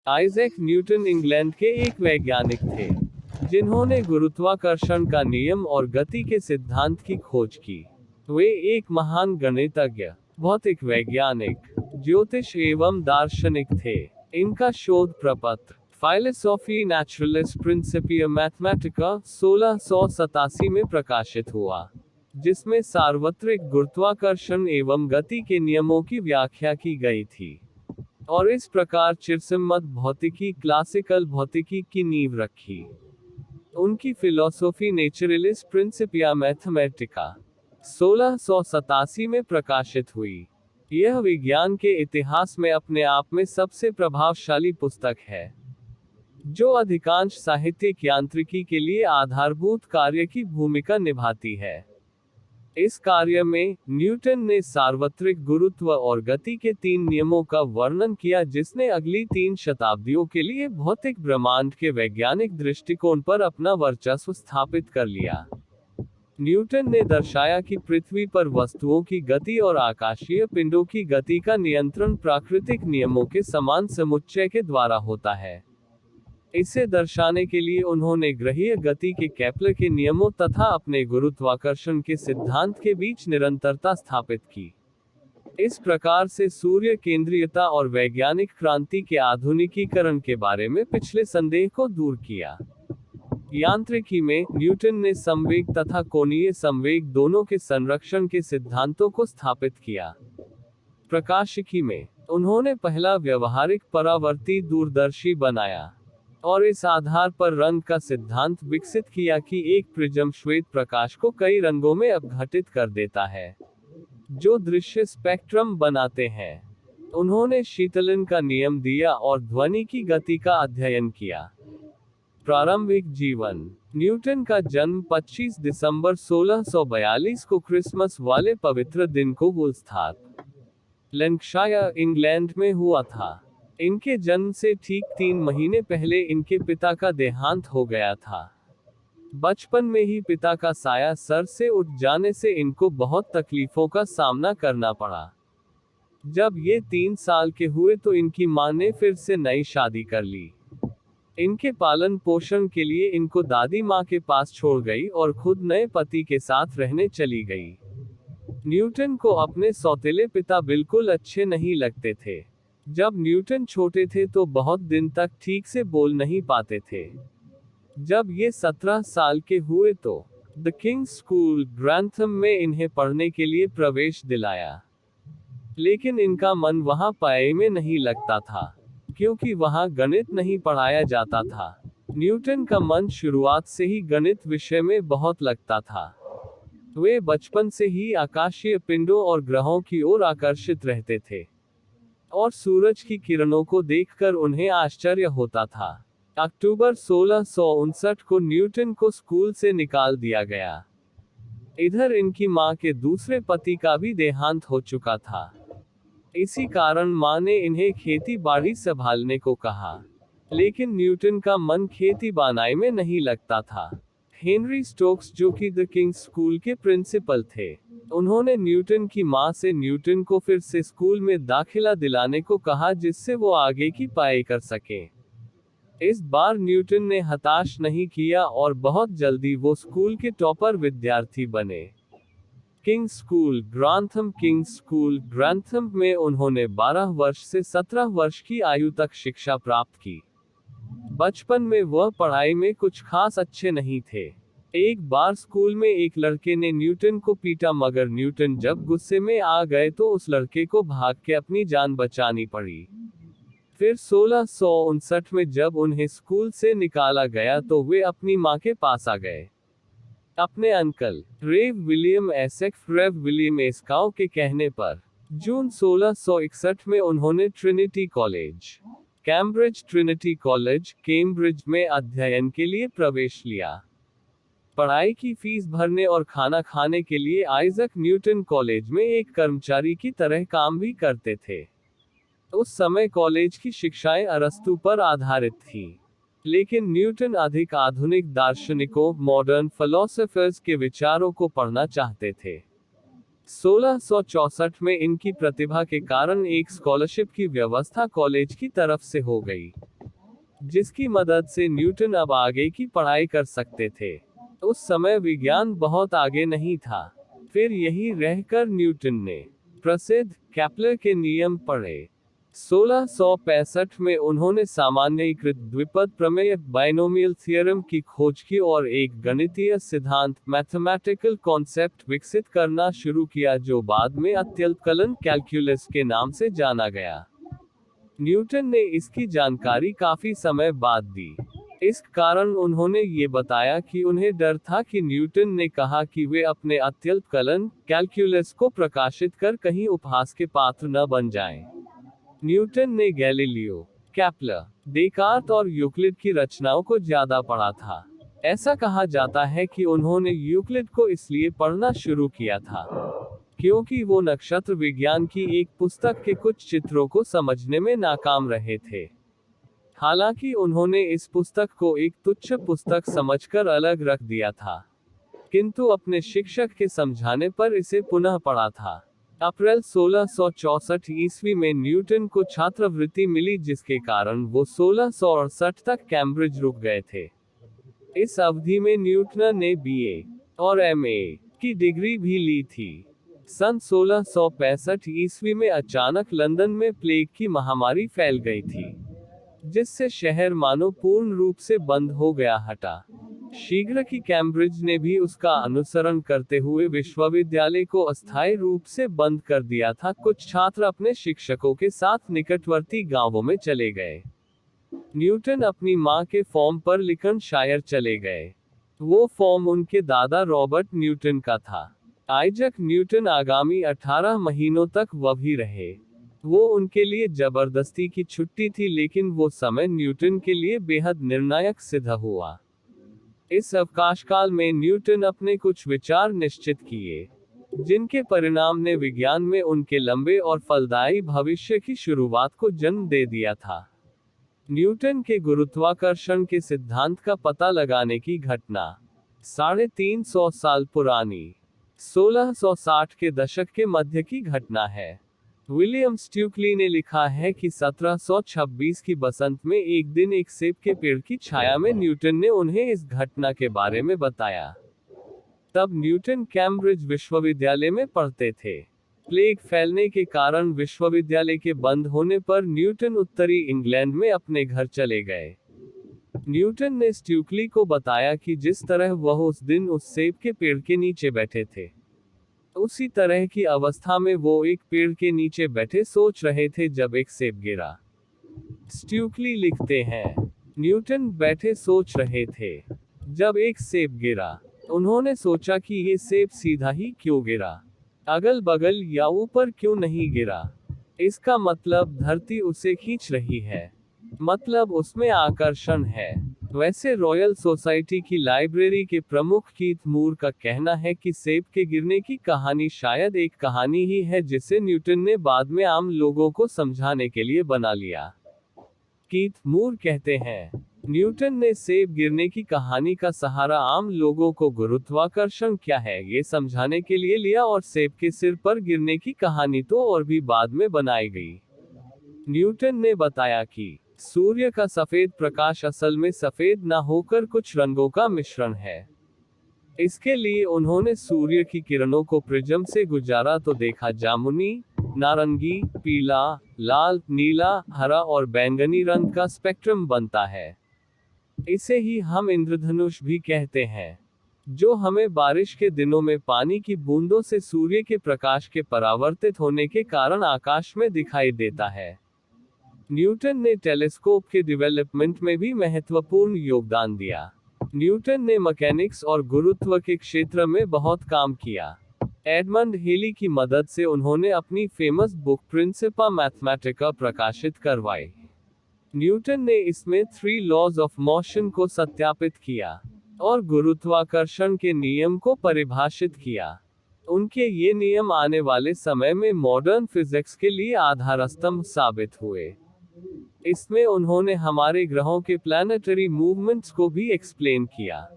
Isaac Newton England के एक वैज्ञानिक थे जिन्होंने गुरुत्वाकर्षण का नियम और गति के सिद्धांत की खोज की। वे एक महान गणितज्ञ, भौतिक वैज्ञानिक, ज्योतिष एवं दार्शनिक थे। इनका शोध प्रपत्र फिलोसोफी नेचुरलिस प्रिंसिपिया मैथमेटिका 1687 में प्रकाशित हुआ, जिसमें सार्वत्रिक गुरुत्वाकर्षण एवं गति के नियमों की व्याख्या की गई थी, और इस प्रकार चिरसम्मत भौतिकी क्लासिकल भौतिकी की नींव रखी। उनकी फिलोसोफी नेचुरलिस प्रिंसिपिया मैथमेटिका 1687 में प्रकाशित हुई। यह विज्ञान के इतिहास में अपने आप में सबसे प्रभावशाली पुस्तक है, जो अधिकांश साहित्यिक यांत्रिकी के लिए आधारभूत कार्य की भूमिका निभाती है। इस कार्य में न्यूटन ने सार्वत्रिक गुरुत्व और गति के 3 नियमों का वर्णन किया, जिसने अगली 3 शताब्दियों के लिए भौतिक ब्रह्मांड के वैज्ञानिक दृष्टिकोण पर अपना वर्चस्व स्थापित कर लिया। न्यूटन ने दर्शाया कि पृथ्वी पर वस्तुओं की गति और आकाशीय पिंडों की गति का नियंत्रण प्राकृतिक नियमों के समान समुच्चय के द्वारा होता है। इसे दर्शाने के लिए उन्होंने ग्रहीय गति के केपलर के नियमों तथा अपने गुरुत्वाकर्षण के सिद्धांत के बीच निरंतरता स्थापित की। इस प्रकार से सूर्य केंद्रीयता और वैज्ञानिक क्रांति के आधुनिकीकरण के बारे में पिछले संदेह को दूर किया। यांत्रिकी में न्यूटन ने संवेग तथा कोणीय संवेग दोनों के संरक्षण के सिद्धांतों को स्थापित किया। प्रकाशिकी में उन्होंने पहला व्यवहारिक परावर्ती दूरदर्शी बनाया और इस आधार पर रंग का सिद्धांत विकसित किया कि एक प्रिज्म श्वेत प्रकाश को कई रंगों में अपघटित कर देता है, जो दृश्य स्पेक्ट्रम बनाते हैं। उन्होंने शीतलन का नियम दिया और ध्वनि की गति का अध्ययन किया। प्रारंभिक जीवन न्यूटन का जन्म 25 दिसंबर 1642 को क्रिसमस वाले पवित्र दिन को वुल्स्टार, लैंकशायर, इंग्लैंड में हुआ था। इनके जन्म से ठीक 3 महीने पहले इनके पिता का देहांत हो गया था। बचपन में ही पिता का साया सर से उठ जाने से इनको बहुत तकलीफों का सामना करना पड़ा। जब ये 3 साल के हुए तो इनकी मां ने फिर से नई शादी कर ली। इनके पालन पोषण के लिए इनको दादी माँ के पास छोड़ गई और खुद नए पति के साथ रहने चली गई। न्यूटन को अपने सौतेले पिता बिल्कुल अच्छे नहीं लगते थे। जब न्यूटन छोटे थे तो बहुत दिन तक ठीक से बोल नहीं पाते थे। जब ये 17 साल के हुए तो द किंग्स स्कूल ग्रैंथम में इन्हें पढ़ने के लिए प्रवेश दिलाया, लेकिन इनका मन वहां पढ़ाई में नहीं लगता था, क्योंकि वहां गणित नहीं पढ़ाया जाता था। न्यूटन का मन शुरुआत से ही गणित विषय में बहुत लगता था। वे बचपन से ही आकाशीय पिंडों और ग्रहों की ओर आकर्षित रहते थे, और सूरज की किरणों को देखकर उन्हें आश्चर्य होता था। अक्टूबर 1659 को न्यूटन को स्कूल से निकाल दिया गया। इधर इनकी मां के दूसरे पति का भी देहांत हो चुका था। इसी कारण मां ने इन्हें खेती बाड़ी संभालने को कहा, लेकिन न्यूटन का मन खेती बानाई में नहीं लगता था। हेनरी स्टोक्स, जो कि द किंग्स स्कूल के प्रिंसिपल थे, उन्होंने न्यूटन की मां से न्यूटन को फिर से स्कूल में दाखिला दिलाने को कहा, जिससे वो आगे की पढ़ाई कर सके। इस बार न्यूटन ने हताश नहीं किया और बहुत जल्दी वो स्कूल के टॉपर विद्यार्थी बने। किंग्स स्कूल ग्रैंथम में उन्होंने 12 वर्ष से 17 वर्ष की आयु तक शिक्षा प्राप्त की। बचपन में वह पढ़ाई में कुछ खास अच्छे नहीं थे। एक बार स्कूल में एक लड़के ने न्यूटन को पीटा, मगर न्यूटन जब गुस्से में आ गए तो उस लड़के को भाग के अपनी जान बचानी पड़ी। फिर 1659 में जब उन्हें स्कूल से निकाला गया तो वे अपनी मां के पास आ गए। अपने अंकल रेव विलियम एस्काउ के कहने पर जून 1661 में उन्होंने ट्रिनिटी कॉलेज कैम्ब्रिज में अध्ययन के लिए प्रवेश लिया। पढ़ाई की फीस भरने और खाना खाने के लिए आइजैक न्यूटन कॉलेज में एक कर्मचारी की तरह काम भी करते थे। उस समय कॉलेज की शिक्षाएं अरस्तू पर आधारित थी, लेकिन न्यूटन अधिक आधुनिक दार्शनिकों, मॉडर्न फिलोसोफर्स के विचारों को पढ़ना चाहते थे। 1664 में इनकी प्रतिभा के कारण एक स्कॉलरशिप की व्यवस्था कॉलेज की तरफ से हो गई। जिसकी मदद से न्यूटन अब आगे की पढ़ाई कर सकते थे। उस समय विज्ञान बहुत आगे नहीं था। फिर यही रहकर न्यूटन ने प्रसिद्ध केपलर के नियम पढ़े। 1665 में उन्होंने सामान्यीकृत द्विपद प्रमेय बाइनोमियल थ्योरम की खोज की और एक गणितीय सिद्धांत मैथमेटिकल कॉन्सेप्ट विकसित करना शुरू किया जो बाद में अत्यल्पकलन कैलकुलस के नाम से जाना गया। न्यूटन ने इसकी जानकारी काफी समय बाद दी। इस कारण उन्होंने ये बताया कि उन्हें डर था कि न्यूटन ने कहा कि वे अपने अत्यल्पकलन कैलकुलस को प्रकाशित कर कहीं उपहास के पात्र न बन जाएं। न्यूटन ने गैलीलियो, केपलर, डेकार्त और यूक्लिड की रचनाओं को ज्यादा पढ़ा था। ऐसा कहा जाता है कि उन्होंने यूक्लिड को इसलिए पढ़ना शुरू किया था क्योंकि वो नक्षत्र विज्ञान की एक पुस्तक के कुछ चित्रों को समझने में नाकाम रहे थे। हालांकि उन्होंने इस पुस्तक को एक तुच्छ पुस्तक समझकर अलग रख दिया था, किंतु अपने शिक्षक के समझाने पर इसे पुनः पढ़ा था। अप्रैल 1664 ईस्वी में न्यूटन को छात्रवृत्ति मिली जिसके कारण वो 1668 तक कैम्ब्रिज रुक गए थे। इस अवधि में न्यूटन ने बीए और एमए की डिग्री भी ली थी। सन 1665 ईस्वी में अचानक लंदन में प्लेग की महामारी फैल गई थी, जिससे शहर मानो पूर्ण रूप से बंद हो गया हटा। शीघ्र ही कैम्ब्रिज ने भी उसका अनुसरण करते हुए विश्वविद्यालय को अस्थायी रूप से बंद कर दिया था। कुछ छात्र अपने शिक्षकों के साथ निकटवर्ती गांवों में चले गए। न्यूटन अपनी मां के फॉर्म पर लिंकनशायर चले गए। वो फॉर्म उनके दादा रॉबर्ट न्यूटन का था। आइजैक न्यूटन आगामी 18 महीनों तक वहीं रहे। वो उनके लिए जबरदस्ती की छुट्टी थी, लेकिन वो समय न्यूटन के लिए बेहद निर्णायक सिद्ध हुआ। इस अवकाशकाल में न्यूटन अपने कुछ विचार निश्चित किए, जिनके परिणाम ने विज्ञान में उनके लंबे और फलदायी भविष्य की शुरुआत को जन्म दे दिया था। न्यूटन के गुरुत्वाकर्षण के सिद्धांत का पता लगाने की घटना 350 साल पुरानी 1660 के दशक के मध्य की घटना है। विलियम स्ट्यूकली ने लिखा है कि 1726 की बसंत में एक दिन एक सेब के पेड़ की छाया में न्यूटन ने उन्हें इस घटना के बारे में बताया। तब न्यूटन कैम्ब्रिज विश्वविद्यालय में पढ़ते थे। प्लेग फैलने के कारण विश्वविद्यालय के बंद होने पर न्यूटन उत्तरी इंग्लैंड में अपने घर चले गए। न्यूटन ने स्ट्यूकली को बताया कि जिस तरह वह उस दिन उस सेब के पेड़ के नीचे बैठे थे, उसी तरह की अवस्था में वो एक पेड़ के नीचे बैठे सोच रहे थे जब एक सेब गिरा। स्ट्यूकली लिखते हैं, न्यूटन बैठे सोच रहे थे जब एक सेब गिरा। उन्होंने सोचा कि ये सेब सीधा ही क्यों गिरा, अगल बगल या ऊपर क्यों नहीं गिरा। इसका मतलब धरती उसे खींच रही है, मतलब उसमें आकर्षण है। वैसे रॉयल सोसाइटी की लाइब्रेरी के प्रमुख कीथ मूर का कहना है कि सेब के गिरने की कहानी शायद एक कहानी ही है जिसे न्यूटन ने बाद में आम लोगों को समझाने के लिए बना लिया। कीथ मूर कहते हैं, न्यूटन ने सेब गिरने की कहानी का सहारा आम लोगों को गुरुत्वाकर्षण क्या है ये समझाने के लिए लिया और सेब के सिर पर गिरने की कहानी तो और भी बाद में बनाई गई। न्यूटन ने बताया कि सूर्य का सफेद प्रकाश असल में सफेद न होकर कुछ रंगों का मिश्रण है। इसके लिए उन्होंने सूर्य की किरणों को प्रिज्म से गुजारा तो देखा जामुनी, नारंगी, पीला, लाल, नीला, हरा और बैंगनी रंग का स्पेक्ट्रम बनता है। इसे ही हम इंद्रधनुष भी कहते हैं, जो हमें बारिश के दिनों में पानी की बूंदों से सूर्य के प्रकाश के परावर्तित होने के कारण आकाश में दिखाई देता है। न्यूटन ने टेलीस्कोप के डेवलपमेंट में भी महत्वपूर्ण योगदान दिया। न्यूटन ने मैकेनिक्स और गुरुत्व के क्षेत्र में बहुत काम किया। एडमंड हेली की मदद से उन्होंने अपनी फेमस बुक प्रिंसिपा मैथमेटिका प्रकाशित करवाई। न्यूटन ने इसमें 3 लॉज ऑफ मोशन को सत्यापित किया और गुरुत्वाकर्षण के नियम को परिभाषित किया। उनके ये नियम आने वाले समय में मॉडर्न फिजिक्स के लिए आधारस्तंभ साबित हुए। इसमें उन्होंने हमारे ग्रहों के प्लैनेटरी मूवमेंट्स को भी एक्सप्लेन किया।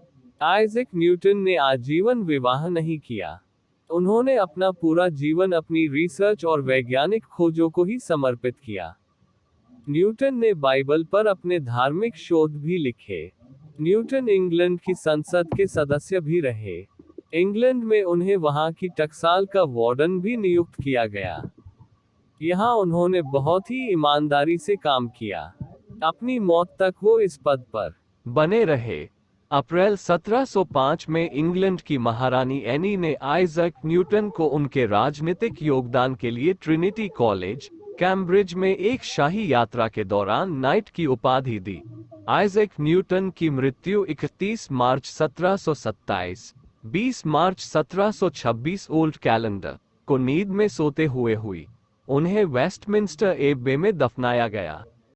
आइजैक न्यूटन ने आजीवन विवाह नहीं किया। उन्होंने अपना पूरा जीवन अपनी रिसर्च और वैज्ञानिक खोजों को ही समर्पित किया। न्यूटन ने बाइबल पर अपने धार्मिक शोध भी लिखे। न्यूटन इंग्लैंड की संसद के सदस्य भी रहे। इंग्लैंड में उन्हें वहां की टकसाल का वार्डन भी नियुक्त किया गया। यहाँ उन्होंने बहुत ही ईमानदारी से काम किया। अपनी मौत तक वो इस पद पर बने रहे। अप्रैल 1705 में इंग्लैंड की महारानी एनी ने आइजैक न्यूटन को उनके राजनीतिक योगदान के लिए ट्रिनिटी कॉलेज, कैम्ब्रिज में एक शाही यात्रा के दौरान नाइट की उपाधि दी। आइजैक न्यूटन की मृत्यु 31 मार्च 1727, 20 मार्च 1726 ओल्ड कैलेंडर को नींद में सोते हुए हुई। उन्हें वेस्टमिंस्टर एबे में दफनाया गया।